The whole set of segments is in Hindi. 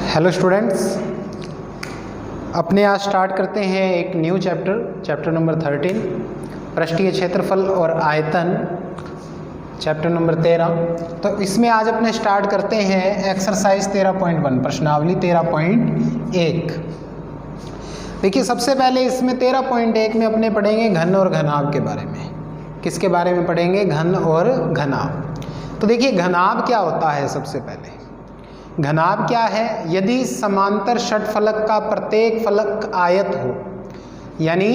हेलो स्टूडेंट्स, अपने आज स्टार्ट करते हैं एक न्यू चैप्टर नंबर 13 पृष्ठीय क्षेत्रफल और आयतन, चैप्टर नंबर 13। तो इसमें आज अपने स्टार्ट करते हैं एक्सरसाइज 13.1 प्रश्नावली 13.1। देखिए, सबसे पहले इसमें 13.1 में अपने पढ़ेंगे घन और घनाभ के बारे में। किसके बारे में पढ़ेंगे? घन और घनाभ। तो देखिए, घनाभ क्या होता है? सबसे पहले घनाभ क्या है? यदि समांतर षटफलक का प्रत्येक फलक आयत हो, यानी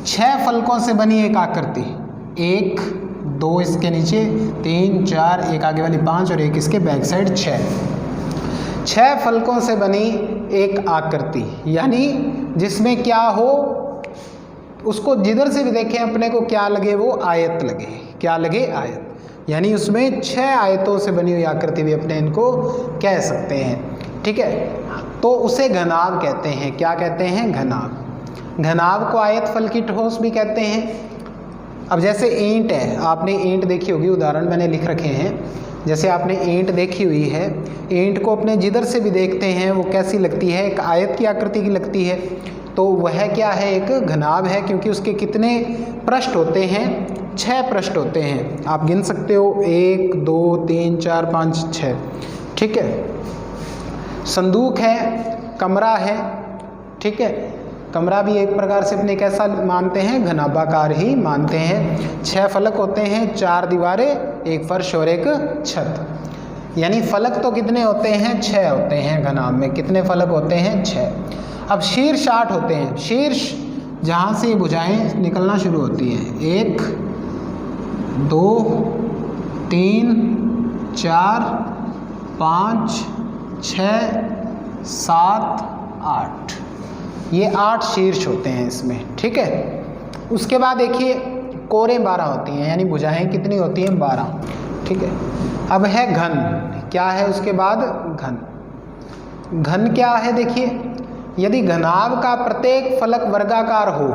6 फलकों से बनी एक आकृति, 1 2 इसके नीचे 3 4, एक आगे वाली 5 और एक इसके बैक साइड 6 फलकों से बनी एक आकृति, यानी जिसमें क्या हो, उसको जिधर से भी देखें अपने को क्या लगे? वो आयत लगे। क्या लगे? आयत। यानी उसमें 6 आयतों से बनी हुई आकृति भी अपने इनको कह सकते हैं। ठीक है, तो उसे घनाभ कहते हैं। क्या कहते हैं? घनाभ। घनाभ को आयत फल की ठोस भी कहते हैं। अब जैसे ईंट है, आपने ईंट देखी होगी, उदाहरण मैंने लिख रखे हैं। जैसे आपने ईंट देखी हुई है, ईंट को अपने जिधर से भी देखते हैं वो कैसी लगती है? एक आयत की आकृति की लगती है। तो वह क्या है? एक घनाभ है, क्योंकि उसके कितने पृष्ठ होते हैं? 6 पृष्ठ होते हैं। आप गिन सकते हो, 1 2 3 4 5 6। ठीक है। संदूक है, कमरा है। ठीक है, कमरा भी एक प्रकार से अपने कैसा मानते हैं? घनाभाकार ही मानते हैं। 6 फलक होते हैं, 4 दीवारें, एक फर्श और एक छत। यानी फलक तो कितने होते हैं? 6 होते हैं घनाभ में। कितने फलक होते हैं? 6। अब शीर्ष 8 होते हैं। शीर्ष जहाँ से भुजाएं निकलना शुरू होती हैं, 1 2 3 4 5 6 7 8, ये 8 शीर्ष होते हैं इसमें। ठीक है। उसके बाद देखिए, कोरें 12 होती हैं, यानी भुजाएं कितनी होती हैं? 12। ठीक है। अब है घन। क्या है उसके बाद? घन। घन क्या है? देखिए, यदि घनाभ का प्रत्येक फलक वर्गाकार हो,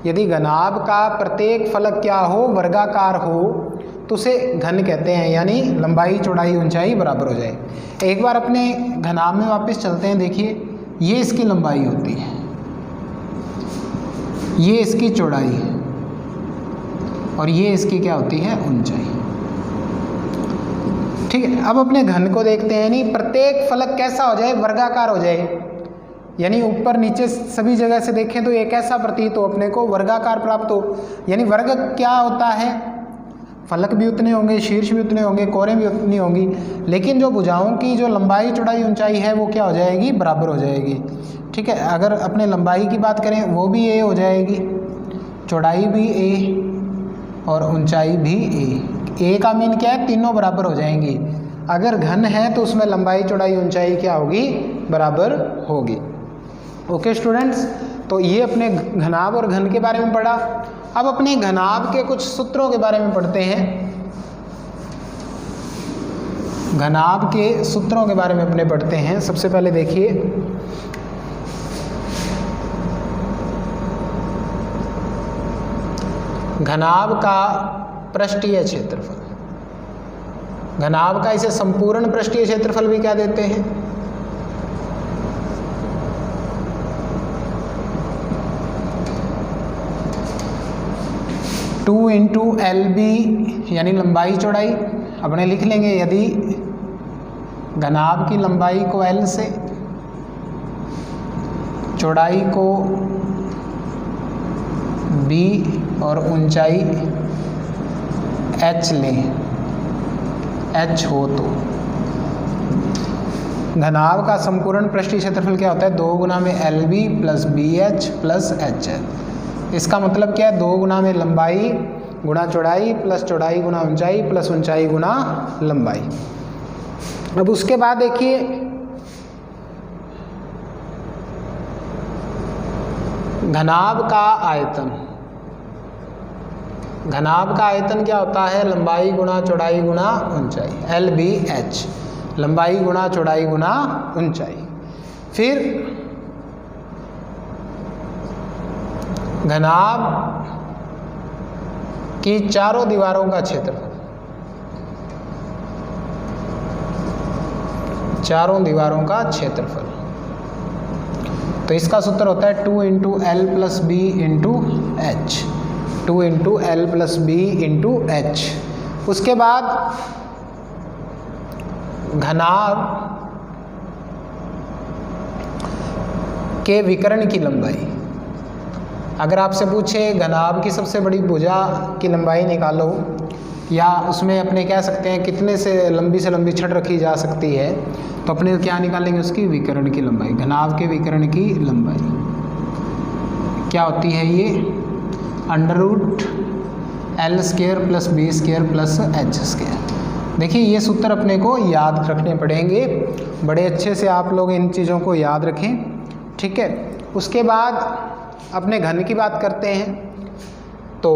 यदि घनाभ का प्रत्येक फलक क्या हो? वर्गाकार हो, तो उसे घन कहते हैं। यानी लंबाई चौड़ाई ऊंचाई बराबर हो जाए। एक बार अपने घनाभ में वापस चलते हैं। देखिए, ये इसकी लंबाई होती है, ये इसकी चौड़ाई है, और ये इसकी क्या होती है? ऊंचाई। ठीक है। अब अपने घन को देखते हैं। यानी प्रत्येक फलक कैसा हो जाए? वर्गाकार हो जाए। यानी ऊपर नीचे सभी जगह से देखें तो एक ऐसा प्रतीत हो अपने को, वर्गाकार प्राप्त हो। यानी वर्ग क्या होता है? फलक भी उतने होंगे, शीर्ष भी उतने होंगे, कोरें भी उतनी होंगी, लेकिन जो भुजाओं की जो लंबाई चौड़ाई ऊंचाई है वो क्या हो जाएगी? बराबर हो जाएगी। ठीक है। अगर अपने लंबाई की बात करें, वो भी ए हो जाएगी, चौड़ाई भी ए और ऊंचाई भी ए। ए का मीन क्या है? तीनों बराबर हो जाएंगी। अगर घन है तो उसमें लंबाई चौड़ाई ऊंचाई क्या होगी? बराबर होगी। ओके स्टूडेंट्स, तो ये अपने घनाभ और घन के बारे में पढ़ा। अब अपने घनाभ के कुछ सूत्रों के बारे में पढ़ते हैं। घनाभ के सूत्रों के बारे में अपने पढ़ते हैं। सबसे पहले देखिए, घनाभ का पृष्ठीय क्षेत्रफल। घनाभ का इसे संपूर्ण पृष्ठीय क्षेत्रफल भी क्या देते हैं? 2 × LB, यानी लंबाई चौड़ाई। अपने लिख लेंगे, यदि घनाभ की लंबाई को L से, चौड़ाई को B और ऊंचाई H लें, H हो तो घनाभ का संपूर्ण पृष्ठीय क्षेत्रफल क्या होता है? 2 गुना में LB + BH + HL। इसका मतलब क्या है? 2 गुना में लंबाई गुणा चौड़ाई प्लस चौड़ाई गुणा ऊंचाई प्लस ऊंचाई गुणा लंबाई। अब उसके बाद देखिए, घनाभ का आयतन। घनाभ का आयतन क्या होता है? लंबाई गुणा चौड़ाई गुणा ऊंचाई, LBH। लंबाई गुणा चौड़ाई गुणा ऊंचाई। फिर घनाभ की चारों दीवारों का क्षेत्रफल। चारों दीवारों का क्षेत्रफल। तो इसका सूत्र होता है 2 into L plus B into H, 2 into L plus B into H. उसके बाद घनाभ के विकर्ण की लंबाई। अगर आपसे पूछे घनाभ की सबसे बड़ी भुजा की लंबाई निकालो, या उसमें अपने कह सकते हैं कितने से लंबी छड़ रखी जा सकती है, तो अपने क्या निकालेंगे, उसकी विकर्ण की लंबाई। घनाभ के विकर्ण की लंबाई क्या होती है, ये under root L square plus B square plus H square. देखिए ये सूत्र अपने को याद रखने पड़ेंगे, बड़े अच्छे से आप लोग इन चीज़ों को याद रखें, ठीक है। उसके बाद अपने घन की बात करते हैं। तो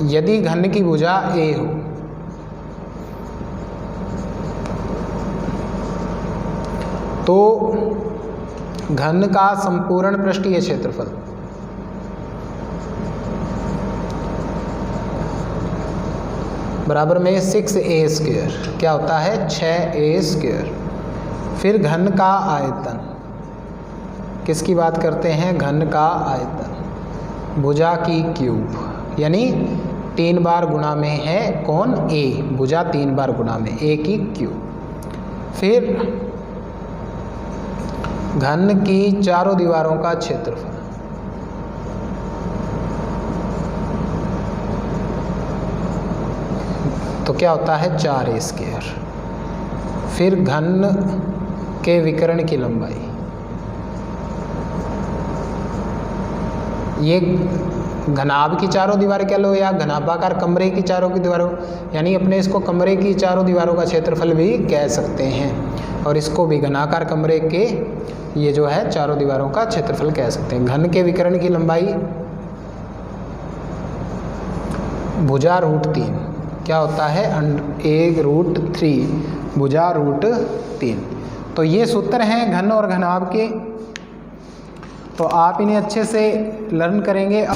यदि घन की भुजा ए हो, तो घन का संपूर्ण पृष्ठीय क्षेत्रफल बराबर में 6a स्क्वायर क्या होता है, 6a स्क्वायर। फिर घन का आयतन, किसकी बात करते हैं, घन का आयतन भुजा की क्यूब, यानी 3 बार गुणा में है कौन, ए, भुजा 3 बार गुणा में ए की क्यूब। फिर घन की चारों दीवारों का क्षेत्रफल, तो क्या होता है 4a स्क्वायर। फिर घन के विकर्ण की लंबाई, ये घनाभ की चारों दीवारें कह लो या घनाभाकार कमरे की चारों की दीवारों, यानी अपने इसको कमरे की चारों दीवारों का क्षेत्रफल भी कह सकते हैं, और इसको भी घनाकार कमरे के ये जो है चारों दीवारों का क्षेत्रफल कह सकते हैं। घन के विकर्ण की लंबाई भुजा √3 क्या होता है, 1√3 भुजा √3। तो ये सूत्र हैं घन और घनाभ के, तो आप इन्हें अच्छे से लर्न करेंगे।